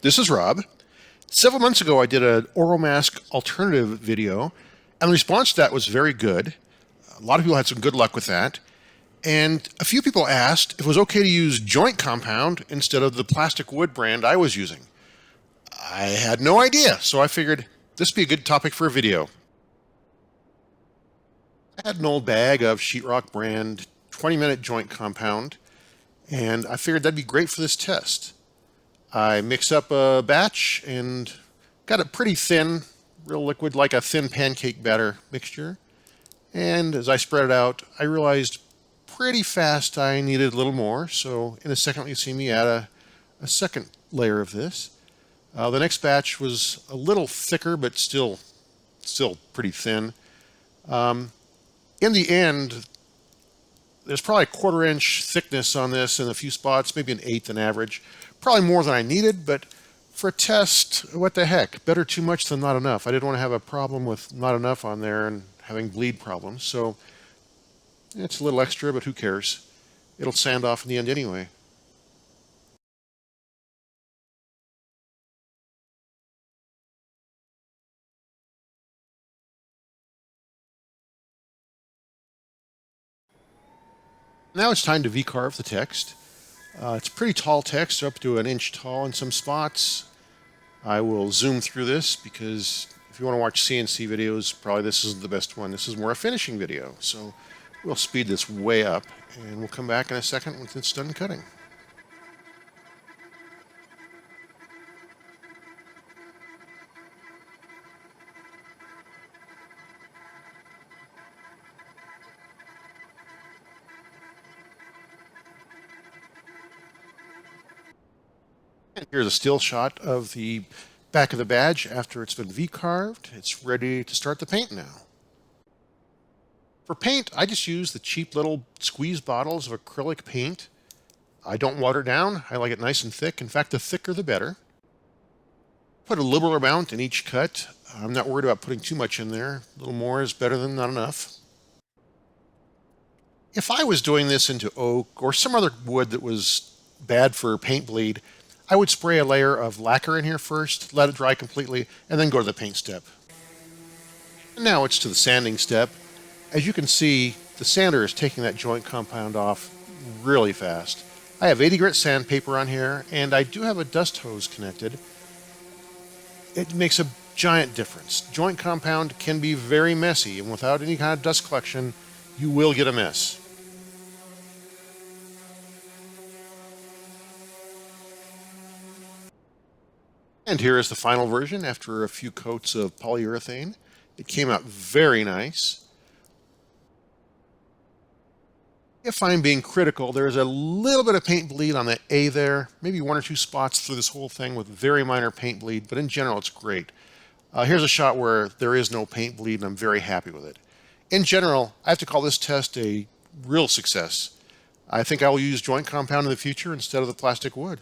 This is Rob. Several months ago, I did an Oramask alternative video, and the response to that was very good. A lot of people had some good luck with that. And a few people asked if it was okay to use joint compound instead of the plastic wood brand I was using. I had no idea, so I figured this would be a good topic for a video. I had an old bag of sheetrock brand 20-minute joint compound, and I figured that'd be great for this test. I mixed up a batch and got it pretty thin, real liquid, like a thin pancake batter mixture. And as I spread it out, I realized pretty fast I needed a little more. So in a second, you see me add a second layer of this. The next batch was a little thicker, but still pretty thin. In the end, there's probably a 1/4 inch thickness on this in a few spots, maybe 1/8 on average. Probably more than I needed, but for a test, what the heck? Better too much than not enough. I didn't want to have a problem with not enough on there and having bleed problems. So it's a little extra, but who cares? It'll sand off in the end anyway. Now it's time to V-carve the text. It's pretty tall text, up to 1 inch tall in some spots. I will zoom through this because if you want to watch CNC videos, probably this isn't the best one. This is more a finishing video. So we'll speed this way up and we'll come back in a second once it's done cutting. And here's a still shot of the back of the badge after it's been V-carved. It's ready to start the paint now. For paint, I just use the cheap little squeeze bottles of acrylic paint. I don't water it down. I like it nice and thick. In fact, the thicker the better. Put a liberal amount in each cut. I'm not worried about putting too much in there. A little more is better than not enough. If I was doing this into oak or some other wood that was bad for paint bleed, I would spray a layer of lacquer in here first, let it dry completely, and then go to the paint step. And now it's to the sanding step. As you can see, the sander is taking that joint compound off really fast. I have 80 grit sandpaper on here, and I do have a dust hose connected. It makes a giant difference. Joint compound can be very messy, and without any kind of dust collection, you will get a mess. And here is the final version after a few coats of polyurethane. It came out very nice. If I'm being critical, there's a little bit of paint bleed on the A there, maybe 1 or 2 spots through this whole thing with very minor paint bleed, but in general it's great. Here's a shot where there is no paint bleed and I'm very happy with it. In general, I have to call this test a real success. I think I will use joint compound in the future instead of the plastic wood.